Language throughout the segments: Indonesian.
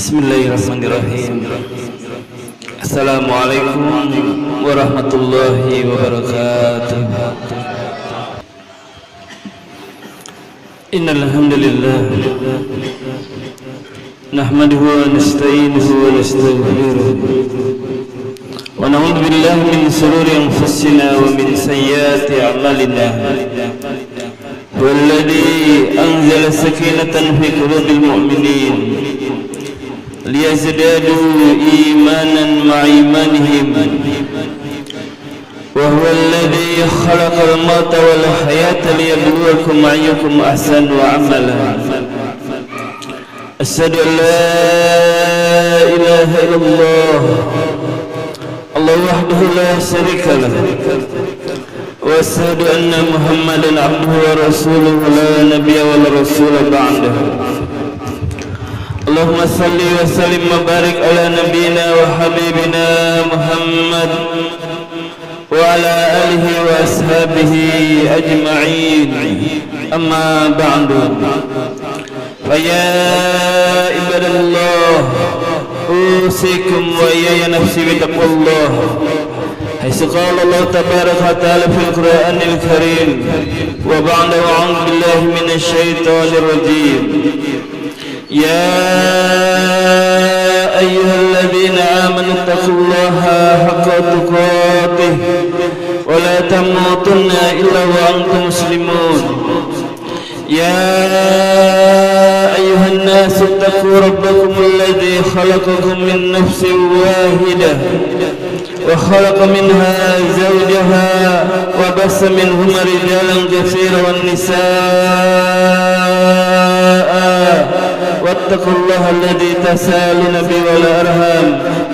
Bismillahirrahmanirrahim. Assalamualaikum warahmatullahi wabarakatuh. Innal hamdalillah nahmaduhu wa nasta'inuhu wa nastaghfiruh wa na'udzu billahi min shururi anfusina wa min sayyiati a'malina. Walladzi anzala sakinatan fi qulubil mu'minin liyazdadu imanan ma'a imanihim wa huwa alladzi khalaqal mauta wal hayata liyabluwakum ayyukum ahsanu amala. Asyhadu an la ilaha illallah Allahu wahdahu la syarika lah wa asyhadu anna Muhammadan abduhu wa rasuluhu la nabiyya wa la rasula ba'dahu. Allahumma salli wa sallim wa barik ala nabiyyina wa habibina Muhammad wa ala alihi wa ashabihi ajma'in. Amma ba'du. Fa ya ibadallah, usikum wa ya nafsi bi taqwallah. Haitsu qala Allah tabaraka wa ta'ala fil Qur'anil Karim wa ba'da wa a'udzu billahi minasy syaithanir rajim. يا أيها الذين آمنوا اتقوا الله حق تقاته ولا تموتن إلا وأنتم مسلمون. يا أيها الناس اتقوا ربكم الذي خلقكم من نفس واحدة وخلق منها زوجها وبث منهما رجالا كثيرا والنساء واتقوا الله الذي تساءلون به والأرحام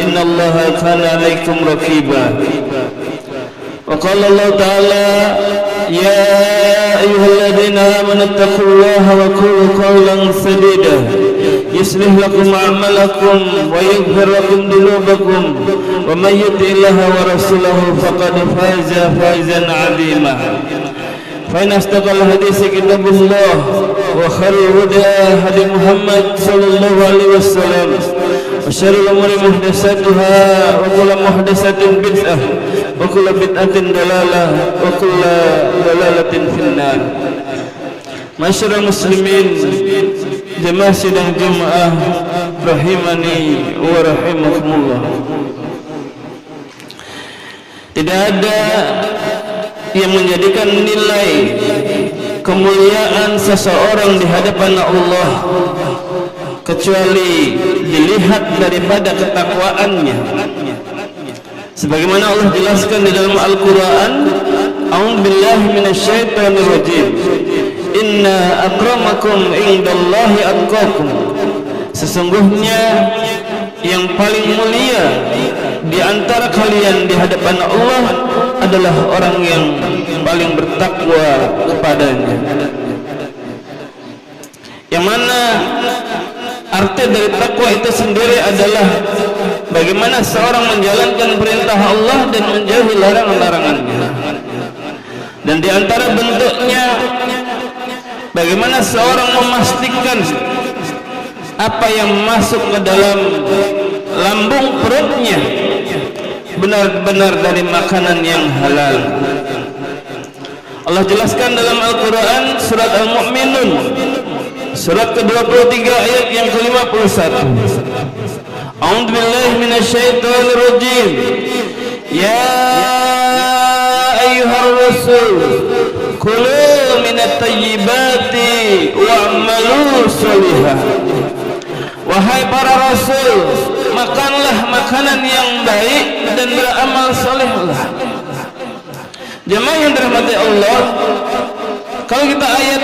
إن الله كان عليكم رقيبا. وقال الله تعالى يا أيها الذين آمنوا اتقوا الله وقولوا قولا سديدا يصلح لكم أعمالكم ويغفر لكم ذنوبكم ومن يطع الله ورسوله فقد فاز فوزا عظيما. فإن أصدق الحديث كتاب الله وخير الهدى هدي محمد صلى الله عليه وسلم وشر الأمور محدثاتها وكل محدثة بدعة وكل بدعة ضلالة وكل ضلالة في النار. Masyarakat muslimin jemaah sidang Jumat rahimani wa rahimakumullah. Tidak ada yang menjadikan nilai kemuliaan seseorang di hadapan Allah kecuali dilihat daripada ketakwaannya. Sebagaimana Allah jelaskan di dalam Al-Quran, A'udzu billahi minasyaitonir rajim. Inna akramakum indallahi atqakum. Sesungguhnya yang paling mulia di antara kalian di hadapan Allah adalah orang yang paling bertakwa kepadanya. Yang mana arti dari takwa itu sendiri adalah bagaimana seorang menjalankan perintah Allah dan menjauhi larangan-larangannya. Dan di antara bentuknya bagaimana seorang memastikan apa yang masuk ke dalam lambung perutnya benar-benar dari makanan yang halal. Allah jelaskan dalam Al-Quran surat Al-Mu'minun surat ke-23 ayat yang ke-51. A'udzu billahi minasyaitonir rajim. Ya ayyuhar rasul kulu minat thayyibati wa'malu sholihan. Wahai para rasul, makanlah makanan yang baik dan beramal salehlah. Jemaah yang dirahmati Allah, kalau kita ayat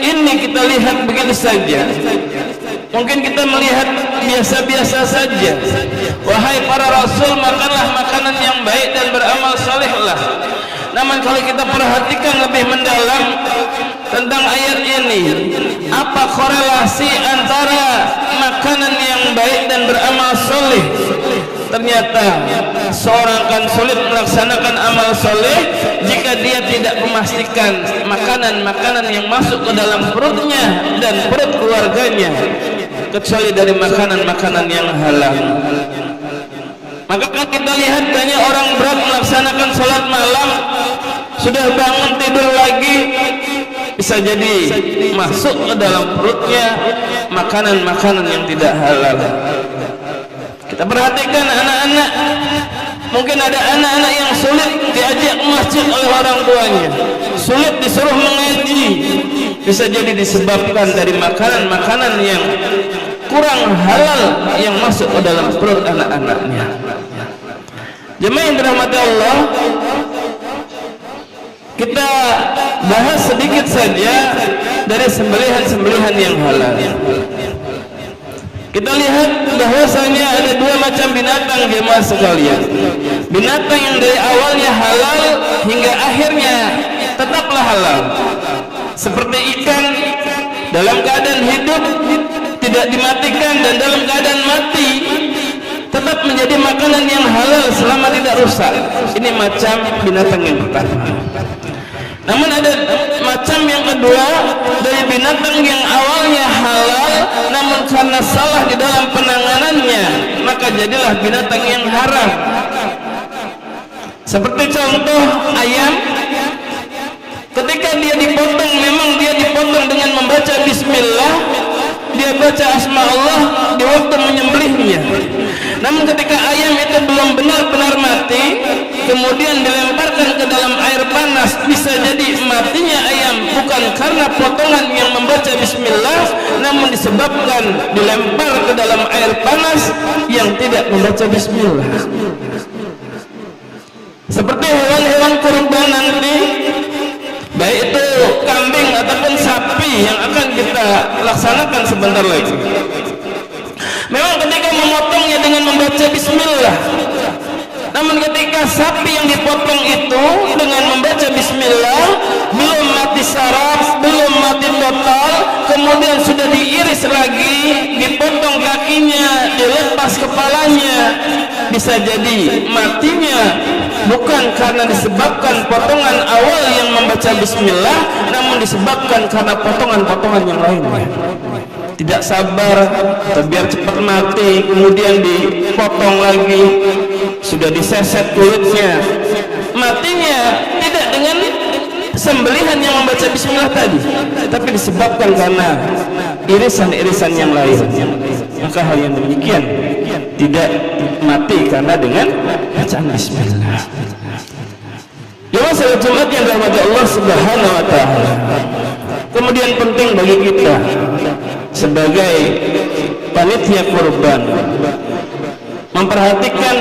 ini kita lihat begitu saja, mungkin kita melihat biasa-biasa saja. Wahai para rasul, makanlah makanan yang baik dan beramal salehlah. Namun kalau kita perhatikan lebih mendalam tentang ayat ini, apa korelasi antara makanan yang baik dan beramal soleh? Ternyata seorang akan sulit melaksanakan amal soleh jika dia tidak memastikan makanan-makanan yang masuk ke dalam perutnya dan perut keluarganya kecuali dari makanan-makanan yang halal. Maka kita lihat banyak orang berat melaksanakan sholat malam, sudah bangun tidur lagi, bisa jadi masuk ke dalam perutnya makanan-makanan yang tidak halal. Kita perhatikan anak-anak, mungkin ada anak-anak yang sulit diajak ke masjid oleh orang tuanya, sulit disuruh mengaji, bisa jadi disebabkan dari makanan-makanan yang kurang halal yang masuk ke dalam perut anak-anaknya. Jemaah yang dirahmati Allah, kita bahas sedikit saja dari sembelihan-sembelihan yang halal. Kita lihat bahwasanya ada dua macam binatang jemaah sekalian. Binatang yang dari awalnya halal hingga akhirnya tetaplah halal. Seperti ikan dalam keadaan hidup tidak dimatikan dan dalam keadaan mati tetap menjadi makanan yang halal selama tidak rusak. Ini macam binatang yang pertama. Namun ada macam yang kedua dari binatang yang awalnya halal, namun karena salah di dalam penanganannya maka jadilah binatang yang haram. Seperti contoh ayam, ketika dia dipotong, memang dia dipotong dengan membaca bismillah, dia baca asma Allah di waktu menyembelihnya. Namun ketika ayam itu belum benar-benar mati, kemudian dilemparkan ke dalam air panas, bisa jadi matinya ayam bukan karena potongan yang membaca bismillah, namun disebabkan dilempar ke dalam air panas yang tidak membaca bismillah. Seperti hewan-hewan kurban nanti, baik itu kambing ataupun sapi yang akan kita laksanakan sebentar lagi, memang ketika memotongnya dengan membaca bismillah, namun ketika sapi yang dipotong itu dengan membaca bismillah belum mati saraf, belum mati total, kemudian sudah diiris lagi, dipotong kakinya, dilepas kepalanya, bisa jadi matinya bukan karena disebabkan potongan awal yang membaca bismillah, namun disebabkan karena potongan-potongan yang lainnya. Tidak sabar atau biar cepat mati, kemudian dipotong lagi, sudah diseset kulitnya, matinya tidak dengan sembelihan yang membaca bismillah tadi, tapi disebabkan karena irisan-irisan yang lain. Maka hal yang demikian tidak mati karena dengan bacaan bismillah. Jemaah salat Jumat yang dirahmati Allah Subhanahu wa taala. Kemudian penting bagi kita sebagai panitia kurban memperhatikan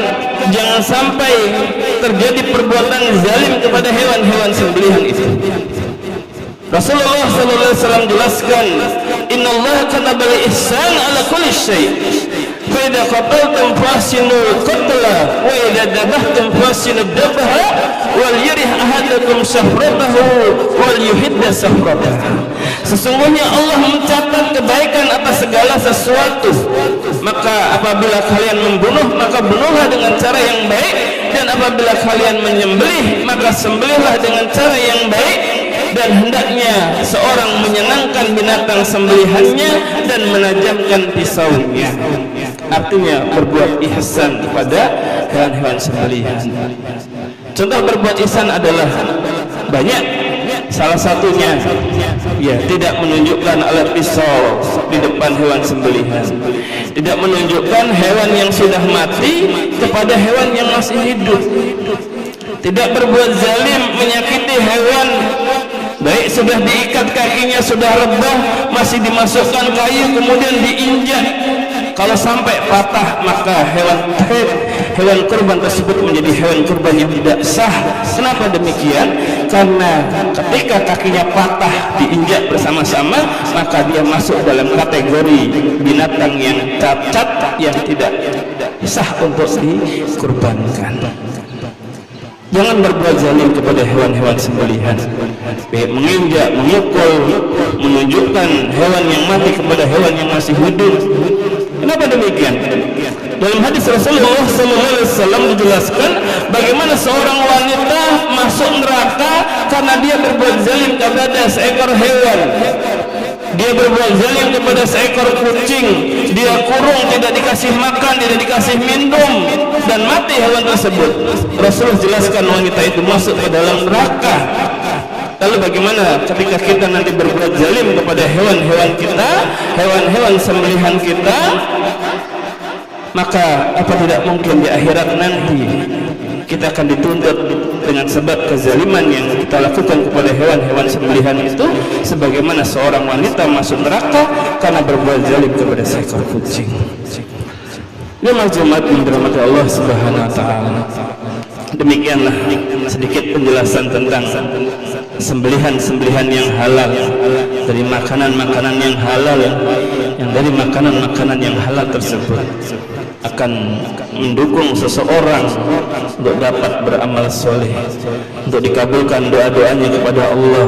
jangan sampai terjadi perbuatan zalim kepada hewan-hewan sembelihan itu. Rasulullah sallallahu alaihi wasallam jelaskan, innallaha kataba al-ihsan ala kulli syai'. Fa idza qataltum fasinul qatla wa idza dabahtum fasinud dabha wal yurih ahadakum safratahu wal yuhidda safratahu. Sesungguhnya Allah mencatat kebaikan atas segala sesuatu, maka apabila kalian membunuh maka bunuhlah dengan cara yang baik, dan apabila kalian menyembelih maka sembelihlah dengan cara yang baik, dan hendaknya seorang menyenangkan binatang sembelihannya dan menajamkan pisaunya. Artinya berbuat ihsan kepada hewan-hewan sembelihan. Contoh berbuat ihsan adalah banyak, salah satunya ya tidak menunjukkan alat pisau di depan hewan sembelihan, tidak menunjukkan hewan yang sudah mati kepada hewan yang masih hidup, tidak berbuat zalim menyakiti hewan, baik sudah diikat kakinya sudah rebah masih dimasukkan kayu kemudian diinjak, kalau sampai patah maka hewan kurban tersebut menjadi hewan kurban yang tidak sah. Kenapa demikian? Karena ketika kakinya patah diinjak bersama-sama maka dia masuk dalam kategori binatang yang cacat yang tidak sah untuk dikurbankan. Jangan berbuat zalim kepada hewan-hewan sembelihan, menginjak, memukul, menunjukkan hewan yang mati kepada hewan yang masih hidup. Kenapa demikian? Dalam hadis Rasulullah SAW dijelaskan bagaimana seorang wanita masuk neraka karena dia berbuat zalim kepada seekor hewan. dia berbuat zalim kepada seekor kucing, dia kurung, tidak dikasih makan, tidak dikasih minum, dan mati hewan tersebut. Rasulullah jelaskan wanita itu masuk ke dalam neraka. Lalu bagaimana ketika kita nanti berbuat zalim kepada hewan-hewan kita, hewan-hewan sembelihan kita? Maka apa tidak mungkin di akhirat nanti kita akan dituntut dengan sebab kezaliman yang kita lakukan kepada hewan-hewan sembelihan itu, sebagaimana seorang wanita masuk neraka karena berbuat zalim kepada seekor kucing. Jemaah Jumat yang dirahmati Allah Subhanahu wa taala. Demikianlah sedikit penjelasan tentang sembelihan-sembelihan yang halal, dari makanan-makanan yang halal, yang dari makanan-makanan yang halal tersebut akan mendukung seseorang untuk dapat beramal soleh, untuk dikabulkan doa-doanya kepada Allah,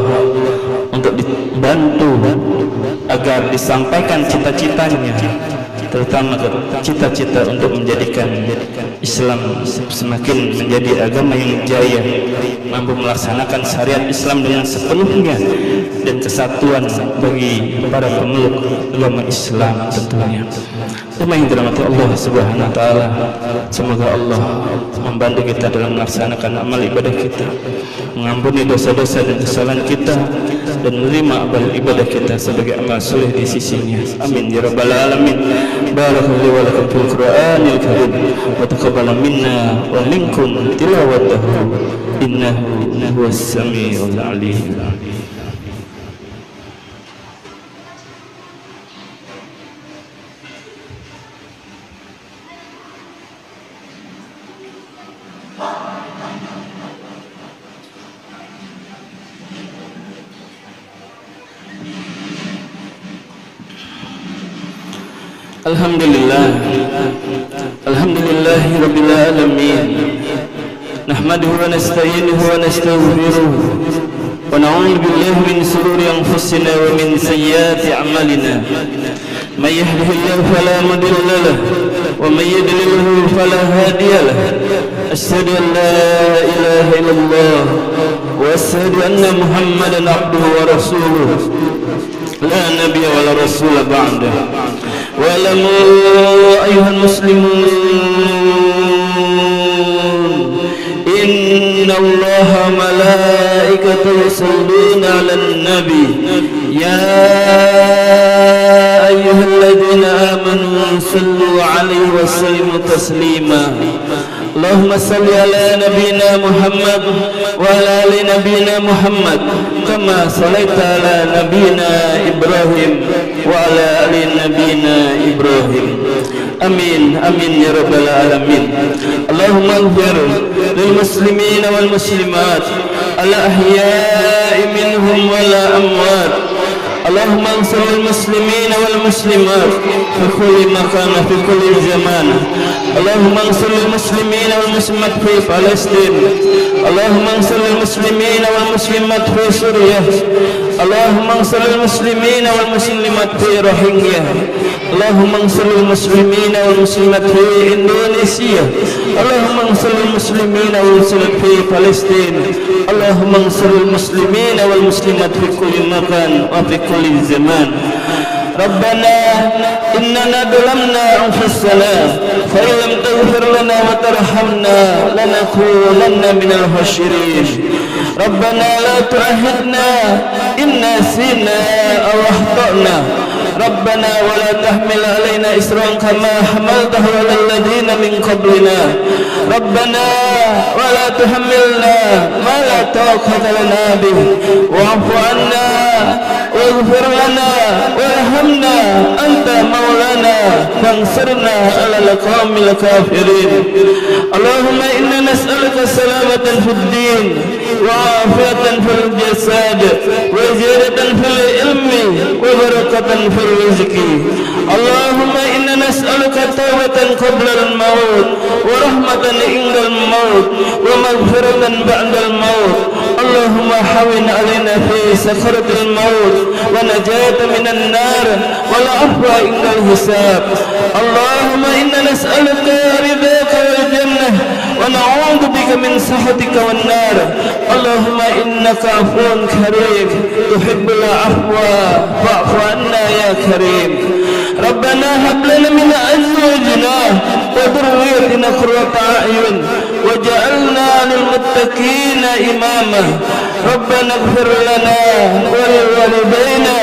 untuk dibantu agar disampaikan cita-citanya, terutama cita-cita untuk menjadikan Islam semakin menjadi agama yang jaya, mampu melaksanakan syariat Islam dengan sepenuhnya, dan kesatuan bagi para pemeluk agama Islam tentunya. Semua yang dirahmati Allah Subhanahu wa taala, semoga Allah membantu kita dalam melaksanakan amal ibadah kita, mengampuni dosa-dosa dan kesalahan kita, dan menerima amal ibadah kita sebagai amal soleh di sisinya. Amin ya rabbal alamin. Barakallahu wa lakum fil Qur'anil karim wa taqabbal minna wa minkum tilawatahu innahu huwas samiul alim. Alhamdulillahi rabbil alamin. Nahmaduhu wa nasta'inuhu wa nastaghfiruh wa na'udzu billahi min shururi anfusina wa min sayyiati a'malina. May yahdihillahu fala mudilla lahu wa may yudlilhu fala hadiya lahu. Asyhadu an la ilaha illallah wa asyhadu anna Muhammadan abduhu wa rasuluh. La nabiyya wa la rasula ba'dahu. واعلموا أيها المسلمون إن الله وملائكته يصلون على النبي يا أيها الذين آمنوا صلوا عليه وسلموا تسليما. اللهم صل على نبينا محمد وعلى آل نبينا محمد كما صليت على نبينا إبراهيم وعلى آل نبينا إبراهيم. آمين آمين يا رب العالمين. اللهم اغفر للمسلمين والمسلمات الأحياء منهم والأموات. اللهم انصر المسلمين والمسلمات في كل مكان في كل زمان. اللهم انصر المسلمين والمسلمات في فلسطين. اللهم انصر المسلمين والمسلمات في سوريا. اللهم انصر المسلمين والمسلمات في روهينجا. اللهم انصر المسلمين والمسلمات في إندونيسيا. اللهم انصر المسلمين والمسلمات في فلسطين. اللهم انصر المسلمين والمسلمات في كل مكان وفي كل زمان. ربنا إننا ظلمنا أنفسنا فإن لم تغفر لنا وترحمنا لنكونن من الخاسرين. ربنا لا تؤاخذنا إن نسينا أو أخطأنا. ربنا ولا تحمل علينا إصرا كما حملته على الذين من قبلنا. ربنا ولا تحملنا ما لا طاقة لنا به واعف عنا واغفر لنا وارحمنا أنت مولانا فانصرنا على القوم الكافرين. اللهم إنا نسألك سلامة في الدين وعافية في الجسد وزيادة في العلم وبركة في الرزق. اللهم إنا نسألك توبة قبل الموت ورحمة عند الموت ومغفرة بعد الموت. اللهم حوّن علينا في سكرة الموت ونجاة من النار والعفو عند الحساب. اللهم إنا نسألك رضاك والجنة ونعوذ a'udzu bika min sakhatika wan nar. Allahumma innaka 'afuwun karim tuhibbul 'afwa fa'fu 'anna ya karim. Rabbana hab lana min azwajina wa dhurriyyatina qurrata a'yun waj'alna lil muttaqina imama. Rabbana ighfir lana wa lil walidayna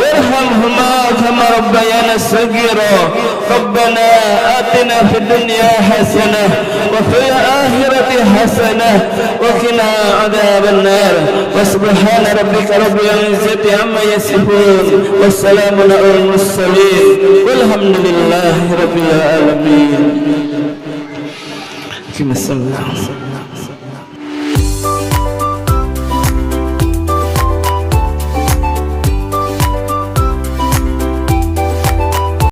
warhamhuma kama rabbayana saghira. Rabbana atina fid dunya hasanah wa fil akhirati hasanah wa qina adzaban nar. Wa subhana rabbika rabbil izzati amma yasifun wassalamun alal mursalin walhamdulillahi rabbil alamin. Bismillah.